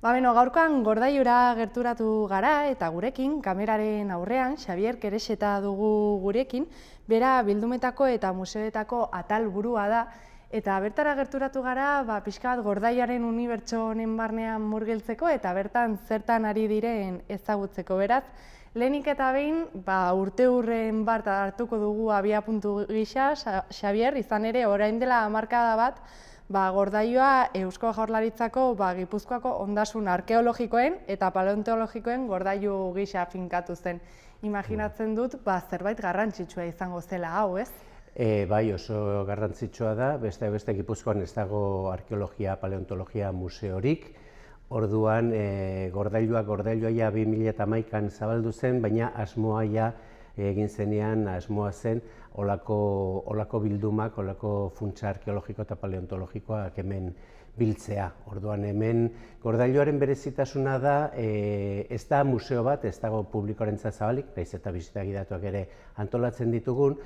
Gaurkoan Gordaiura gerturatu gara eta gurekin, kameraren aurrean, Xabier Kerexeta dugu gurekin, bera bildumetako eta museoetako atal burua da, eta bertara gerturatu gara, pixka bat Gordaiaren unibertso honen barnean murgiltzeko eta bertan zertan ari diren ezagutzeko. Beraz, lehenik eta behin, urte hurren bat hartuko dugu abiapuntu gisa, Xabier, izan ere, orain dela hamarkada bat, Gordailua Eusko Jaurlaritzako Gipuzkoako ondasun arkeologikoen eta paleontologikoen gordailu gisa finkatu zen. Imaginatzen dut, zerbait garrantzitsua izango zela hau, ez? Bai, oso garrantzitsua da, beste Gipuzkoan ez dago arkeologia, paleontologia museorik. Orduan, gordailua 2011an zabaldu zen, baina asmoa egin zenean, asmoa zen, olako bildumak, olako funtsa arkeologiko eta paleontologikoak hemen biltzea. Orduan hemen gordailuaren berezitasuna da, ez da museo bat, ez dago publikoarentzat zabalik, nahiz eta bisita gidatuak ere antolatzen ditugun,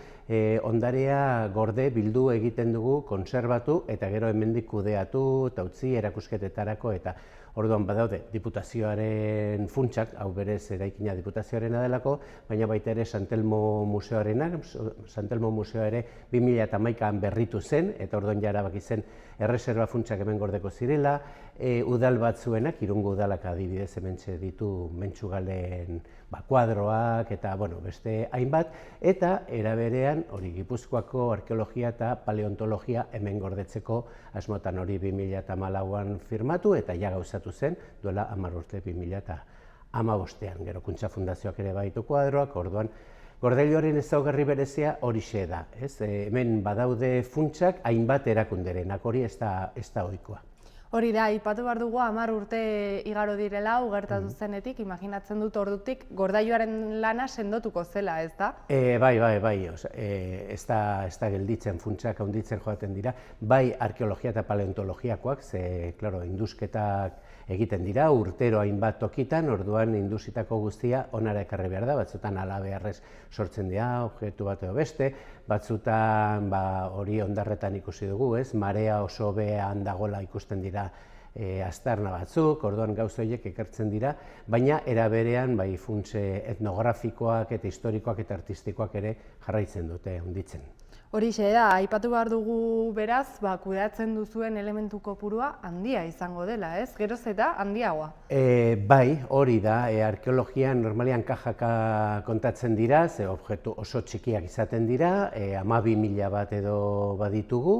ondarea gorde bildu egiten dugu, kontserbatu eta gero hemendik kudeatu eta utzi erakusketetarako eta orduan badaude Diputazioaren funtsak, hau berez eraikina Diputazioarena delako, baina baita ere Santelmo museoarenak, Santelmo museoa ere 2011an berritu zen, eta orduan erabaki zen erreserba funtsak hemen gordeko zirela, udal batzuenak, Irungo udalak adibidez hementxe ditu Mentxugalen kuadroak eta beste hainbat, eta era berean hori Gipuzkoako arkeologia eta paleontologia hemen gordetzeko asmotan hori 2014an firmatu eta gauzatu zen duela 10 urte 2015an. Gero Kuntza Fundazioak ere baditu kuadroak, orduan Gordailuaren ezaugarri berezia horixe da. Hemen badaude funtsak hainbat erakunderenak, hori ez da ohikoa. Hori da, aipatu behar dugu 10 urte igaro direla, gertatu zenetik, imaginatzen dut ordutik Gordailuaren lana sendotuko zela, ez da? Bai, ez da gelditzen, funtsak handitzen joaten dira, bai arkeologia eta paleontologiakoak, ze, indusketak egiten dira, urtero hainbat tokitan, orduan indusitako guztia onara ekarri behar da, batzutan halabeharrez sortzen dira, objektu bat edo beste, batzutan hori hondarretan ikusi dugu, marea oso behan dagoela ikusten dira aztarna batzuk, orduan gauza horiek ekartzen dira, baina era berean funtse etnografikoak eta historikoak eta artistikoak ere jarraitzen dute handitzen. Horixe da, aipatu behar dugu beraz, kudeatzen duzuen elementu kopurua handia izango dela, ez? Geroz eta handiagoa. Bai, hori da, arkeologian normalean kajaka kontatzen dira, ze objektu oso txikiak izaten dira, 12.000 bat edo baditugu,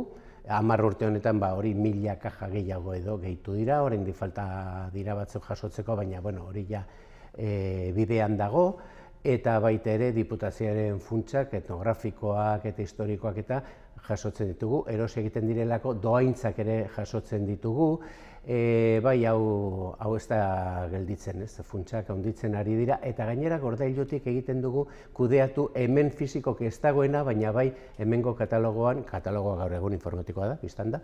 10 urte honetan hori 1000 kaja gehiago edo gehitu dira, oraindik falta dira batzuk jasotzeko, baina hori bidean dago, eta baita ere Diputazioaren funtsak, etnografikoak eta historikoak eta jasotzen ditugu, erosi egiten direlako dohaintzak ere jasotzen ditugu, bai hau ez da gelditzen, funtsak handitzen ari dira, eta gainera Gordailutik egiten dugu kudeatu hemen fisikoki ez dagoena, baina bai hemengo katalogoan, katalogoa gaur egun informatikoa da, biztan da,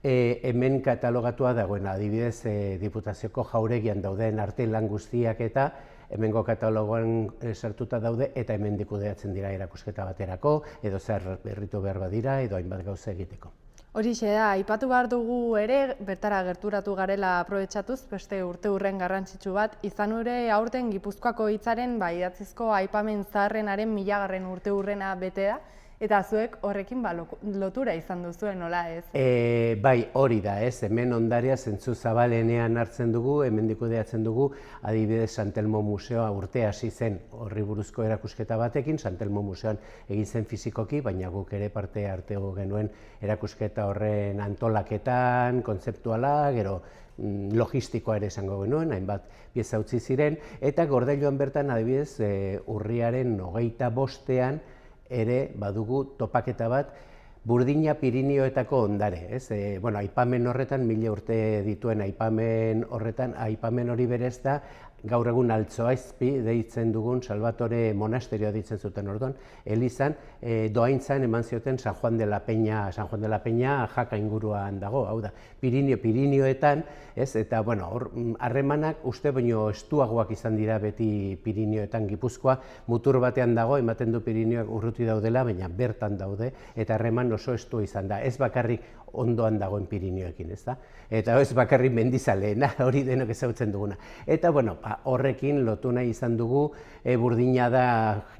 hemen katalogatua dagoena, adibidez Diputazioko jauregian dauden arte lan guztiak eta hemengo katalogoan sartuta daude eta hemendik kudeatzen dira erakusketa baterako, edo zer berritu behar badira, edo hainbat gauza egiteko. Horixe da, aipatu behar dugu ere, bertara gerturatu garela aprobetxatuz, beste urte hurren garrantzitsu bat, izan ere aurten Gipuzkoako hitzaren idatzizko aipamen zaharrenaren 1000. urte hurrena bete da, eta zuek horrekin lotura izan duzuen, nola ez? Bai, hori da, hemen ondarea zentzu zabalenean hartzen dugu, hemen kudeatzen dugu, adibidez Santelmo museoa urte hasi zen horri buruzko erakusketa batekin, Santelmo museoan egin zen fizikoki, baina guk ere parte hartu genuen erakusketa horren antolaketan, kontzeptuala, gero logistikoa ere esango genuen, hainbat pieza utzi ziren, eta Gordailuan bertan adibidez urriaren 25ean ere badugu topaketa bat Burdina Pirinioetako ondare, aipamen horretan, 1000 urte dituen aipamen horretan, aipamen hori berez da, gaur egun Altzoaizpi deitzen dugun Salvatore monasterioa ditzen zuten orduan, elizan dohaintzan eman zioten San Juan de la Peña Jaka inguruan dago, hau da, Pirinioetan, eta harremanak uste baino estuagoak izan dira beti Pirinioetan Gipuzkoa, mutur batean dago, ematen du Pirinioak urruti daudela, baina bertan daude, eta harreman oso estua izan da. Ez bakarrik ondoan dagoen Pirinioekin, ezta? Eta ez bakarrik mendizaleena, hori denok ezagutzen duguna. Eta, bueno, horrekin lotu nahi izan dugu, burdina da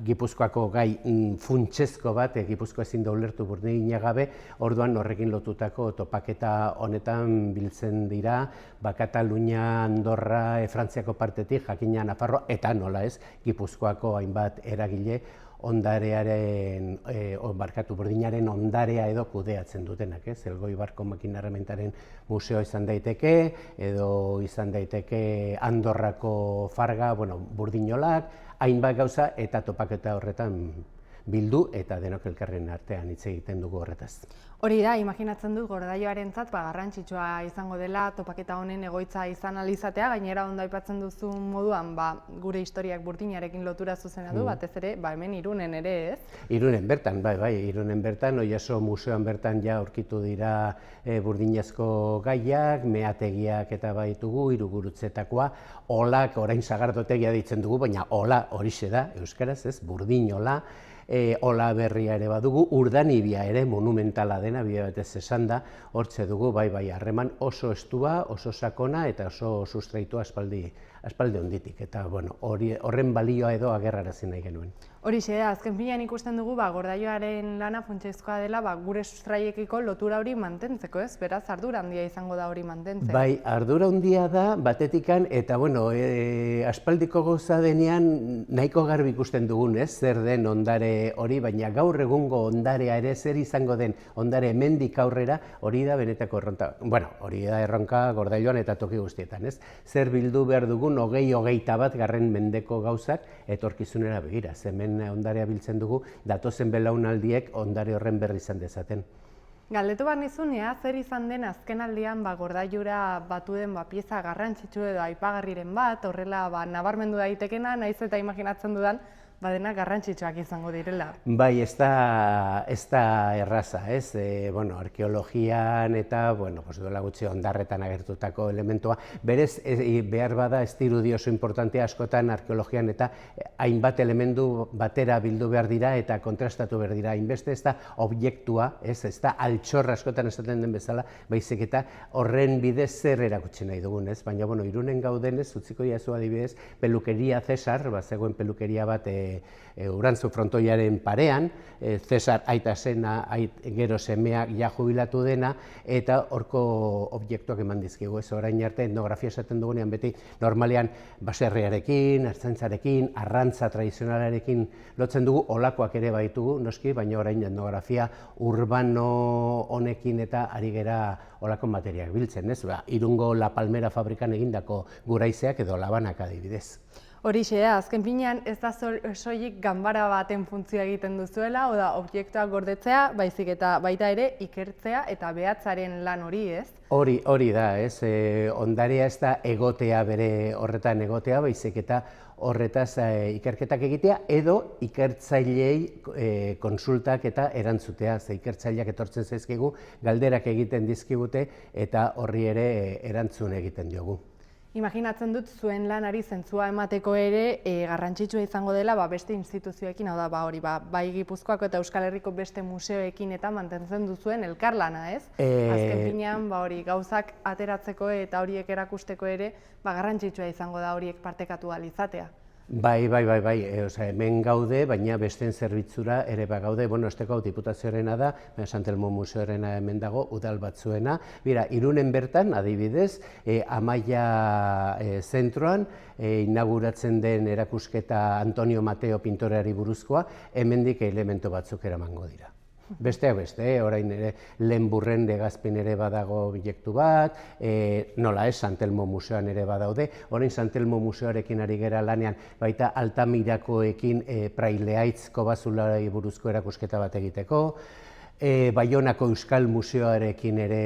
Gipuzkoako gai funtsezko bat, Gipuzkoa ezin da ulertu burdina gabe, orduan horrekin lotutako topaketa honetan biltzen dira, Katalunia, Andorra, Frantziako partetik, jakina Nafarroa, eta nola ez, Gipuzkoako hainbat eragile, ondarearen, burdinaren ondarea edo kudeatzen dutenak, ez? Elgoibarko makina errementaren museoa izan daiteke, edo izan daiteke Andorrako farga, burdinolak, hainbat gauza eta topaketa horretan bildu eta denok elkarren artean hitz egiten dugu horretaz. Hori da, imaginatzen dut Gordailuarentzat garrantzitsua izango dela topaketa honen egoitza izan alizatea, gainera ondo aipatzen duzun moduan gure historiak burdinarekin lotura zuzena du, batez ere hemen Irunen ere, ez? Irunen bertan, bai, Irunen bertan, Oiaso museoan bertan ja aurkitu dira burdinazko gaiak, meategiak eta baitugu, Irugurutzetakoa, olak, orain sagardotegia ditzen dugu, baina ola horixe da, euskaraz, ez, burdinola, ola berria ere badugu, urdanibia ere monumentala dena, bide batez esan da, hortze dugu, bai, harreman oso estua, oso sakona eta oso sustraitua aspaldi onditik, eta horren balioa edo agerrarazi nahi genuen. Horixe da, azken finean ikusten dugu Gordailuaren lana funtsezkoa dela gure sustraiekiko lotura hori mantentzeko, ez? Beraz, ardura handia izango da hori mantentzea. Bai, ardura handia da, batetikan, eta aspaldiko gauza denean nahiko garbi ikusten dugun, ez? Zer den ondare hori, baina gaur egungo ondarea ere, zer izango den ondare hemendik aurrera, hori da benetako erronka. Hori da erronka Gordailuan eta toki guztietan, ez? Zer bildu behar dugun 20-21 garren mendeko gauzak etorkizunera begira. Hemen ondarea biltzen dugu, datozen belaunaldiek ondare horren berri izan dezaten. Galdetu behar nizun, zer izan den azken aldian Gordailura batu den pieza garrantzitsu edo aipagarriren bat, horrela nabarmendu daitekena, nahiz eta imaginatzen dudan, denak garrantzitsuak izango direla. Bai, ez da erraza, ez? Arkeologian eta, duela gutxi ondarretan agertutako elementua. Berez, behar bada, ez dirudi oso importantea askotan arkeologian eta hainbat elementu batera bildu behar dira eta kontrastatu behar dira. Hainbeste ez da objektua, ez da altxorra askotan esaten den bezala, baizik eta horren bidez zer erakutsi nahi dugun, ez? Baina, Irunen gaudenez, utziko jazu adibidez, pelukeria Cesar, zegoen pelukeria bat Urantzu frontoiaren parean, Cesar aita zena, gero semeak ja jubilatu dena, eta horko objektuak eman dizkigu. Ez orain arte etnografia esaten dugunean beti normalean baserriarekin, ertzaintzarekin, arrantza tradizionalarekin lotzen dugu, olakoak ere baitugu, noski, baina orain etnografia urbano honekin eta ari gera olako materiak biltzen, ez? Irungo La Palmera fabrikan egindako guraizeak edo labanak adibidez. Horixe da, azken finean ez da soilik ganbara baten funtzioa egiten duzuela, oda objektuak gordetzea, baizik eta baita ere ikertzea eta behatzaren lan hori, ez? Hori da, ez? Ondarea ez da egotea bere horretan egotea, baizik eta horretaz ikerketak egitea edo ikertzaileei konsultak eta erantzutea. Ikertzaileak etortzen zaizkigu, galderak egiten dizkigute eta horri ere erantzun egiten diogu. Imaginatzen dut zuen lanari zentzua emateko ere garrantzitsua izango dela beste instituzioekin, hau da, bai Gipuzkoako eta Euskal Herriko beste museoekin eta mantentzen duzuen elkarlana, ez? Azken finean gauzak ateratzeko eta horiek erakusteko ere garrantzitsua izango da horiek partekatu ahal izatea. Bai, hemen gaude, baina besteen zerbitzura ere gaude, esteko diputazioarena da, Santelmo museoarena hemen dago, udal batzuena. Irunen bertan, adibidez, Amaia zentroan, inauguratzen den erakusketa Antonio Mateo pintoreari buruzkoa, hemendik elementu batzuk eramango dira. Besteak beste, orain ere Lehenburren Legazpin ere badago obiektu bat, nola ez, Santelmo museoan ere badaude, orain Santelmo museoarekin ari gera lanean, baita Altamirakoekin Praileaitz kobazulari buruzko erakusketa bat egiteko, Baionako Euskal Museoarekin ere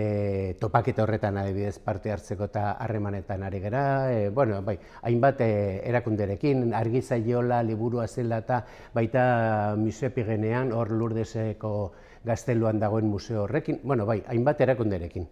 topaketa horretan adibidez parte hartzeko eta harremanetan ari gera, hainbat erakunderekin, Argizaiola, Liburua zela eta baita Museo Pigenean, hor Lurdeseko gazteluan dagoen museo horrekin, hainbat erakunderekin.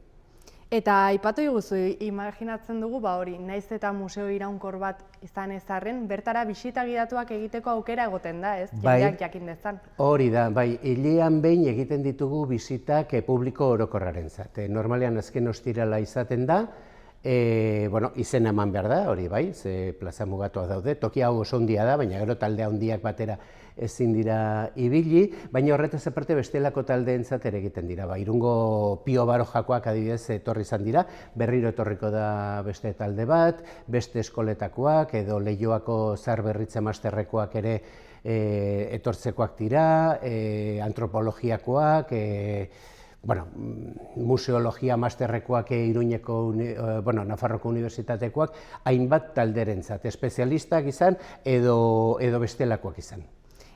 Eta aipatu diguzu, imaginatzen dugu, hori, naiz eta museo iraunkor bat izan ez arren, bertara bisita gidatuak egiteko aukera egoten da, ez? Jendeak jakin dezan. Hori da, bai, hilean behin egiten ditugu bisitak publiko orokorrarentzat. Normalean azken ostirala izaten da, izena eman behar da, hori bai, ze plaza mugatuak daude, toki hau oso handia da, baina gero talde handiak batera ezin dira ibili, baina horretaz aparte bestelako taldeentzat ere egiten dira. Irungo Pio Barojakoak adibidez etorri izan dira, berriro etorriko da beste talde bat, beste eskoletakoak edo Leioako Zaharberritze Masterrekoak ere etortzekoak dira, antropologiakoak, museologia masterrekoak Iruñeko, Nafarroko Unibertsitatekoak, hainbat talderentzat, espezialistak izan edo bestelakoak izan.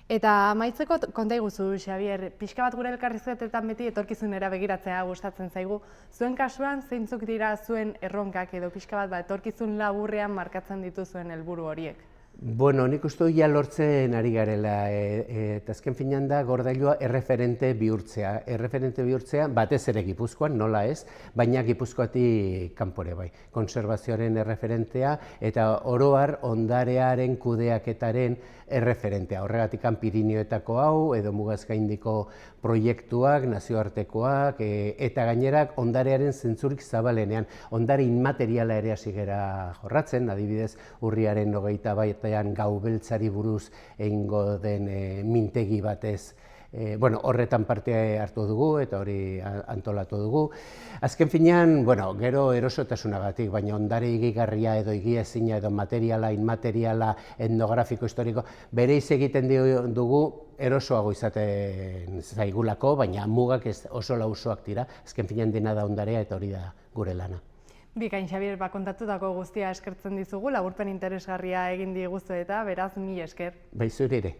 Eta amaitzeko konta iguzu, Xabier, pixka bat gure elkarrizketetan beti etorkizunera begiratzea gustatzen zaigu. Zuen kasuan, zeintzuk dira zuen erronkak edo pixka bat etorkizun laburrean markatzen dituzuen helburu horiek? Nik uste dut ja lortzen ari garela, eta azken finean da gordailua erreferente bihurtzea. Erreferente bihurtzea batez ere Gipuzkoan, nola ez, baina Gipuzkoatik kanpora bai. Konserbazioaren erreferentea eta oro har ondarearen kudeaketaren erreferentea. Horregatik Pirinioetako hau edo mugaz gaindiko proiektuak, nazioartekoak eta gainerak ondarearen zentzurik zabalenean. Ondare inmateriala ere hasi gera jorratzen, adibidez urriaren 21 gau beltzari buruz egingo den mintegi batez. Horretan parte hartu dugu eta hori antolatu dugu. Azken finean, gero erosotasunagatik, baina ondare higigarria edo higiezina edo materiala, inmateriala, etnografiko, historiko, bereiz egiten dugu erosoago izaten zaigulako, baina mugak oso lausoak dira, azken finean dena da ondarea eta hori da gure lana. Bikain, Xabier, kontatutako guztia eskertzen dizugu, laburpen interesgarria egin diguzu eta beraz, mila esker. Bai, zure ere.